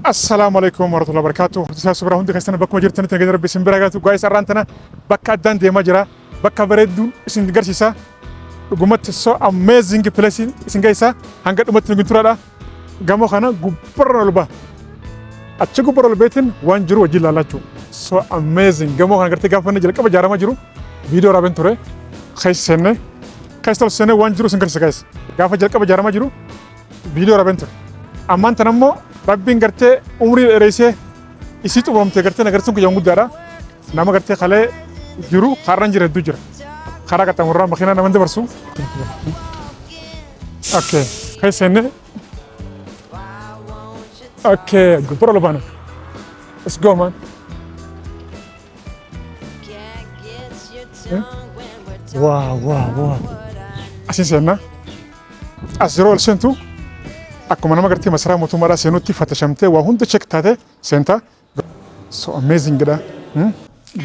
السلام عليكم ورحمة الله وبركاته. سبرا هندي كاستنا بكم جرتنا تنقدر ربي سنبرغاتو غايس أرانتنا بكا دان دي ماجرا بكا بريدو سنغرسيسا غومت سو اميزنج بليسين سنغايسا هانغا دومت نغنتورا دا غامو خانا غوبر لبا اتشي غوبر لبيتن وانجرو وجيلا لاتو سو اميزنج غامو خانا غرتي غافن جل كبا جارا ماجرو فيديو رابنتوري خايس سنه كاستل سنه وانجرو سنغرسيسا غايس غافا جل كبا جارا ماجرو فيديو رابنتور امان تنمو ربين غرتي عمري رئيسه isitu bomte garte na garsun ko yangu dara nama garte khale juru kharan jira dujra khara kata murra makhina na mande barsu okay khay sene okay gupro lo bana let's go man wow asin sena asiro el sentu akkuma nama gartee masaraa mootummaadhaa seenutti fatashamtee waa hunda check taate seenta so amazing gada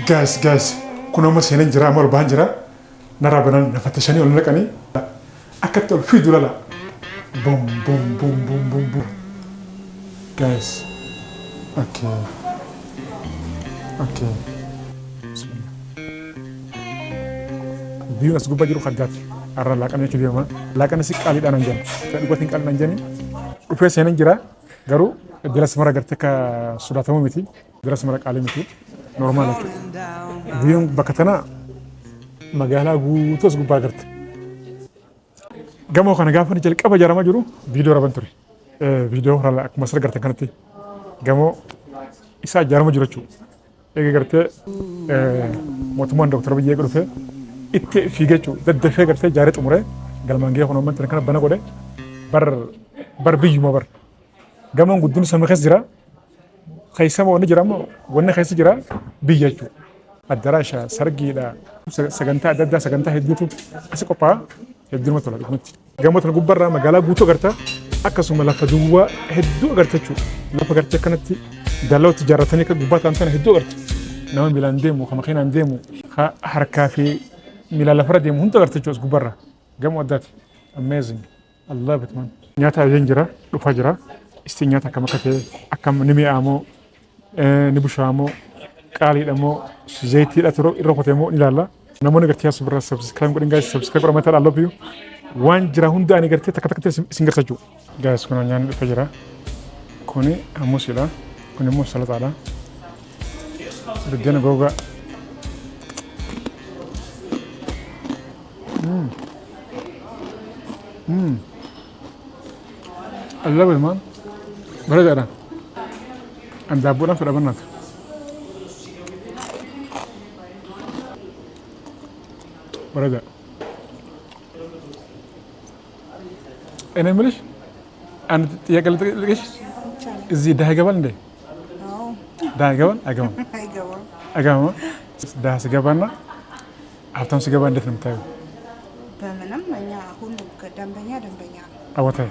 guys kun amma seenan jira amma ol baan jira naraa banan na fatashanii ol naqanii akkatti ol fiidu lala boom guys okay biyuun as gubbaa jiru khaddaati arra laaqana jechuudha deema laaqana si qaaliidhaan anjan kan dhugatiin qaaliidhaan anjani dhufee seenan jira garuu diras mara garte ka sudaatamu miti diras mara qaalii miti normaal jechuudha biyuun bakka tana magaalaa guutuu as gubbaa garte gamoo kana gaafa ni jalqaba jaaramaa jiru viidiyoo raban ture viidiyoo hora akkuma sirra garte kanatti gamoo isaa jaaramaa jiru jechuudha eega gartee mootummaan dooktar Abiy dhufee itti fiigechu daddafee gartee jaaree xumuree galmaangee kun amman kana bana godhe bar biyyuma bar gamoon guddin samii keessa jira keessa wanni jira ammoo wanni keessa jira biyya jechuudha addaraasha sargiidha sagantaa adda addaa sagantaa hedduutu asi qophaa'a hedduuma tola dhugumatti gamoo tana gubbarraa magaalaa guutuu agarta akkasuma lafa duwwaa hedduu agarta jechuudha lafa gartee kanatti dallootti ijaarratanii akka gubbaa ta'an sana hedduu agarta nama miilaan deemu kan makiinaan deemu harkaa fi mila la farade mun tagarta chos gubarra gamo adat amazing allah bitman nyata yenjira dufa jira isti nyata kama kate akam nimi amo ni bushamo qali damo zayti da toro irokote mo ilalla namoni garti subra subscribe godin guys subscribe ramata i love you wan jira hunda ani garti takatakate singarsa ju guys kono nyan dufa jira koni amusila koni mo salata da bidena goga الله بالمان برد أنا عند أبونا في الأبنات برد أنا ملش أنا يا قلت ليش زي ده جبل ده ده جبل أجمل ده سجبنا هفتم سجبنا ده نمتاي በምንም እኛ ሁሉ ደንበኛ አወታይ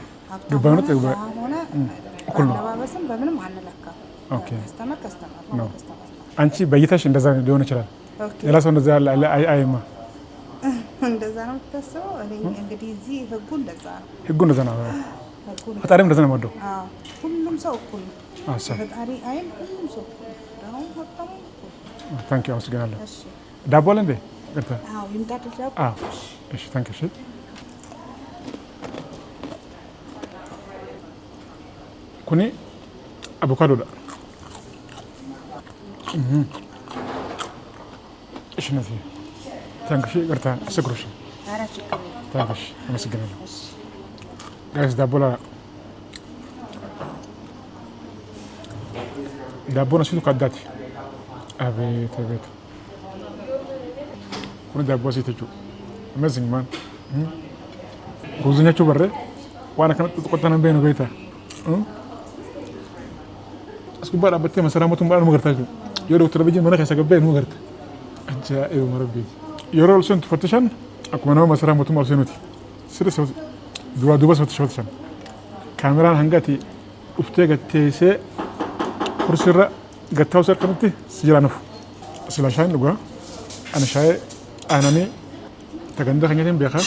ግባውነት ግባ እኩል ነው አለባበስም በምንም አንለካም ኦኬ ከስተመር ነው አንቺ በይታሽ እንደዛ ሊሆን ይችላል ሌላ ሰው እንደዛ አይማ እንደዛ ነው ተሰው እንግዲህ እዚህ ህጉ እንደዛ ነው ፈጣሪም እንደዛ ነው ወደው ሁሉም ሰው እኩል ነው ፈጣሪ አይን ሁሉም ሰው ነው ወጣው ታንኪ ዩ አስገናለሁ ዳቦ አለ እንዴ ገርታ ይምጣት ዳቦ ايش تانك شيء كوني افوكادو لا ايش نفي تانك شيء قرتا سكروش تانكش انا سجنله جالس دابولا دابونا شنو قداتي ابيت كوني دابو سيتجو amazing man ruzunya coba re wana kan kota nan beno beta asku bara batte masara mutum bara mugarta ju yoro doktor bijin mana kasa gabbe mugarta anja e marabbi yoro sunt fatashan akuma no masara mutum alsenuti sire so duba fatashan kameran hangati ufte gatte se kursira gattaw sar kanti sijira nafu sila shan duga ana shay anani تكن ده خنيتين بيخا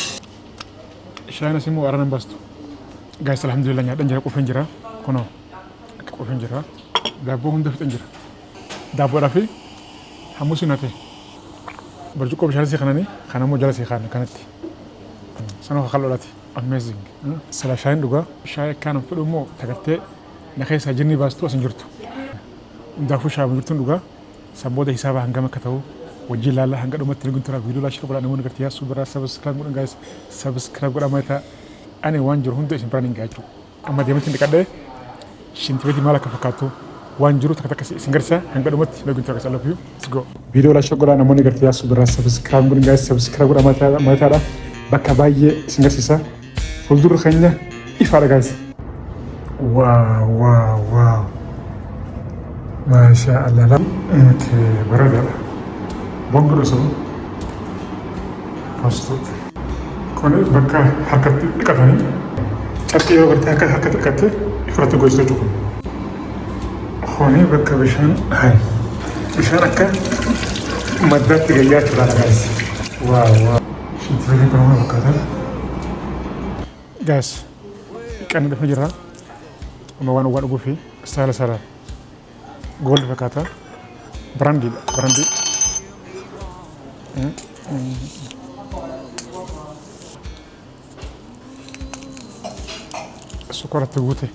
شاينا سيمو أرانا باستو guys alhamdulillah nya dan jara ko fenjira kono Qofa jira. Daabboo hunda fixan jira. Daabboodhaa fi hammuusi nate. Barjuqqoo bishaan isii kananii kan ammoo jala isii kaa'an kanatti. Sanoo kakallolaati. Amazing. Sila shaayiin dhugaa. Shaayii akkaan fedhu immoo tagartee na keessaa jinnii baastuu as hin jirtu. Hundaafuu shaayii jirtuun dhugaa. Sabboota hisaaba hangam akka ta'u wajjin ilaalla hanga dhumatti ni guntura viidiyoo laashii godhaa namoonni gartii yaasuu biraa sabiskiraayib godhan gaayis sabiskiraayib godhaa maayita ani waan jiru hunda isin biraan hin gaachuu amma deematti hin dhiqadhee shintibeetii maal akka fakkaatu waan jiru takka takka isin garsiisa hanga dhumatti ni guntura gasaa lafiyu go viidiyoo laashii godhaa namoonni gartii yaasuu biraa sabiskiraayib godhan gaayis sabiskiraayib godhaa maayitaadha bakka baay'ee isin garsiisa fuuldurri keenya ifaadha gaayis waaw ما شاء الله لا برد بنقول اسمه فاستود كون بكا حركة كتاني شركة يو برتها حركة كتة إفرط جوز تجوكم خوني بكا بشان هاي بشان أكا مدة تغيير ترى جايز واو شنت فيني كلامه بكا ده جايز كان ده فجرة وما وانو أبو في سهل gold fakkaata brandiidha brandii sukkaratti guute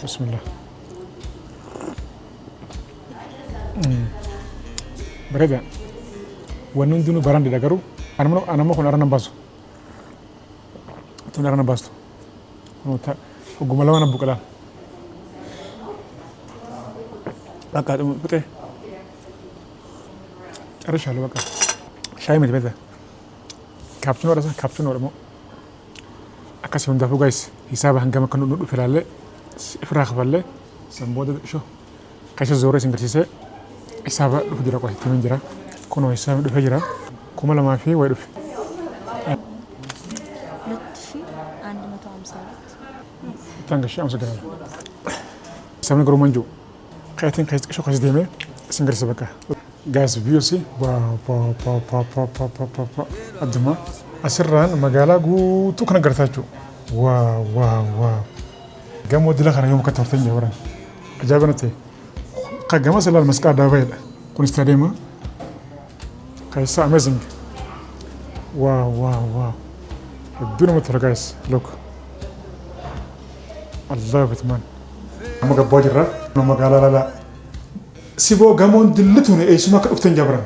bismillah bareeda wanni hundinuu brandiidha garuu anammoo kun arana baasu tun arana baastu hogguma lama na buqalaan بقى بقى عرش على بقى شاي مت بدا كابتن ولا كابتن ولا مو أكاسي من دافو جايس حسابه هنجم كانوا نقول في العلة إفراغ بالله سنبود شو كاش الزوري سنجرسيسه حسابه لو جرا قوي تمن جرا كونوا حساب لو جرا كمل ما في ويرف لطشي عند مطعم صارت تانجش أمس جرا سامي قرومانجو كايتين كايت شو كايس ديمه سنجرس بكا جايز فيوسي با أدمى أسرّان مجالا جو توكنا قرتاجو واو جامو دلا خنا يوم كترتين جوران أجابنا تي قجما سلا المسكا دافيد كون استاديما كايسا أمازينج واو الدنيا متر جايز لوك الله بتمان أما قبوجرة نما قال لا سيبو جامون دلتوني أي سما كأفتن جبران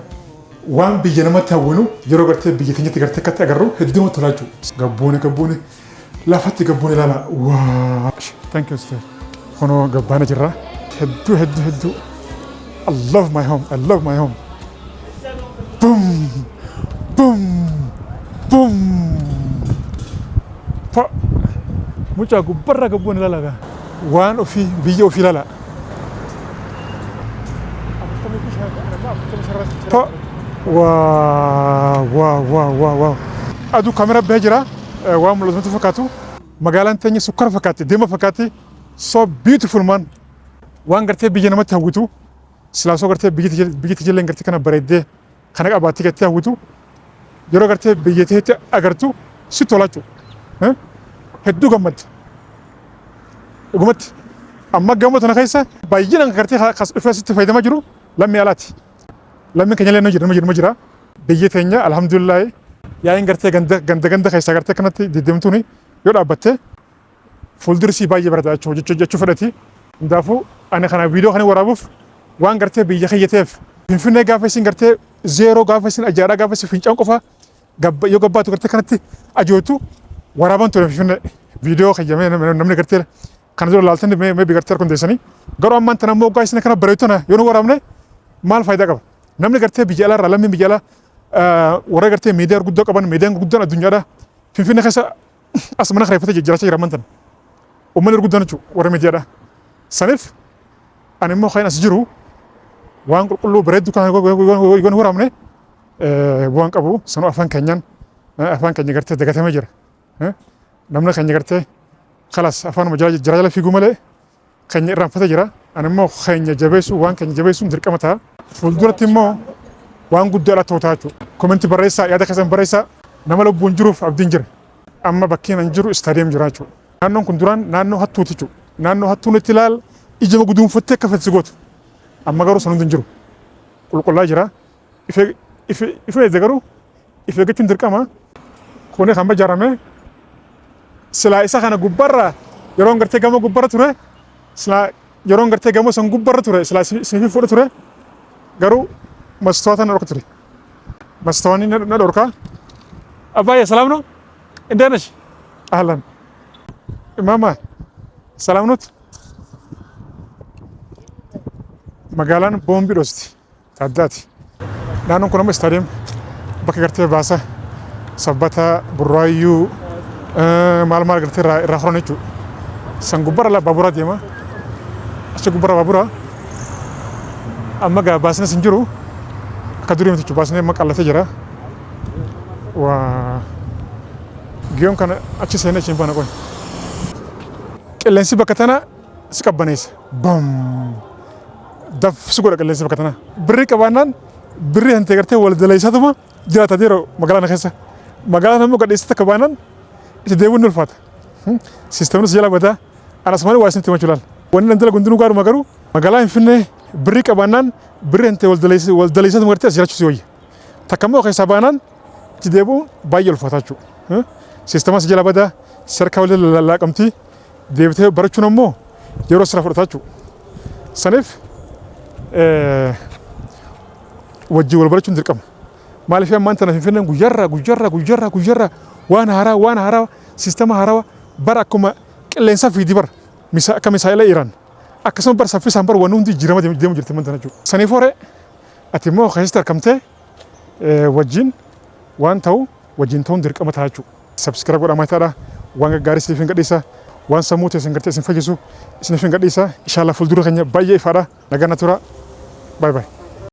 وان بيجنا ما تهونو يرو قرتي بيجي تيجي كات أجرو هديمو تلاجو قبوني لا فتي قبوني لا واو thank you sir خنو قبانة جرا هدو I love my home boom fa mucha gubarra قبوني لا وان وفي بيجي وفي لا واو ادو كاميرا بهجرا وام لازم تفكاتو مقالان تاني سكر فكاتي ديما فكاتي so beautiful man وان غرتي بيجي نما تهوتو سلاسو غرتي بيجي تجلن غرتي كنا بريدي خنا اباتي غتي هوتو يرو غرتي بيجي تي اغرتو سيتولاتو ها هدو غمت قمت أما قمت أنا خايسة بايجين غرتي خاص فاسد فايدة ما جرو لم يالاتي لم يكن يلنا مجرى بيجتني الحمد لله يا إن غرتي غند خايسة غرتي كانت ديمتوني يلا بته فولدرسي بايجي بردا تشوف فرتي دافو أنا خنا فيديو خنا ورابوف وان غرتي بيجي خيتف فين غافسين غرتي زيرو غافسين أجارة غافسين فين أنكوفا يو غباتو غرتي كانت أجوتو ورابان تو فين فيديو خيجمي نمني غرتي كان زول لالتني ما بيقدر كون ديساني غرو أمان تنا مو قايس نكنا بريتونا يونو ورامني مال فايدة كاب نمني غرتي بيجلا رلمي بيجلا ورا غرتي ميديا غدو كابان ميديا غدو الدنيا ده فين خيسا أسمنا خريفة جراشة رمانتن ومن غدو نشوا ورا ميديا ده سنف أنا مو خاين أسجرو وان كله بريد كان يقول هو رامني وان كابو سنو أفان كنيان أفان كنيان غرتي دكتة مجرى نمني كنيان غرتي خلاص أفان مجرد جراجة في جملة كنيان رافته جرا أنا مو خاين جبيسو وان كنيان جبيسو مدرك متى فولدرة تيمو وان قد على توتاجو كومنتي بريسا يا ده كسم بريسا نملو بونجروف أبدينجر أما بكين أنجرو استاديوم جراجو Naannoon kun duraan naannoo hattuuti jechuudha. Naannoo hattuun itti ilaal ijama guduunfattee akka fedhisi gootu. Amma garuu san hundi hin jiru. Qulqullaa jira. Ife garuu ife eeggachuun dirqama. Kuni kan ijaarame silaa isa kana gubbarra yeroo gartee gama gubbarra ture silaa yeroo gartee gama san gubbarra ture silaa siniif fuudha ture garuu mastoota na dhorka ture. Mastoonni na dhorka. Abbaayya salaam no? Indeenash? Ahlan. Mama, salaam nuti. Magaalaan boombii dhosti. Taaddaati. Naannoon kun amma istaadiyeem bakka gartee baasa sabbata burraayyuu maal gartee irraa horan jechuudha. San gubbarra baaburaa deema. Achi gubbarra baaburaa. Amma gaa baasnes hin jiru. Akka durii miti jechuudha. Baasnee amma qallatee jira. Waa giyoon kana achi seenee achi hin baana qoy. Qilleensi bakka tana si qabbaneessa. Bam! Dafsu godha qilleensi bakka tana. Birrii qabaannaan birrii hantee gartee wal daleessatuma jiraata yeroo magaalaa keessa. Magaalaan immoo gadheessita qabaannaan itti deebiin ni ulfaata. Siistemni si jala badaa anas malee waa isinitti himachuu laala. Wanni daldala gundinuu gaaruma garuu magaalaa Finfinnee birrii qabaannaan birrii hantee wal daleessatuma gartee as jiraachuu si wayya. Takka immoo keessaa baanaan itti deebiin baay'ee ulfaataa jechuudha. Siistema si jala badaa sarkaa waliin laaqamtii deebitee barachuun ammoo yeroo sirraa fudhataa jechuudha. Saniif wajjii wal barachuun dirqama. Maaliif ammaan tana Finfinneen guyyaarraa waan haaraa siistema haaraa bara akkuma qilleensaa fiidii bara akka misaa'ila Iraan akkasuma bara saffisaan bara waan hundi jijjiirama deemu jirti ammaan tana jechuudha. Saniif horee ati immoo keessatti argamtee wajjin waan ta'u wajjin ta'uun dirqama ta'a jechuudha. Subscribe godhaa maayitaadha. Waan gaggaarii isiniif hin gadhiisa. Waan sammuu teessan gartee isin fayyisu isiniif hin gadhiisa. Inshallah fuuldura keenya baay'ee ifaadha. Nagaan na tura. Bye bye.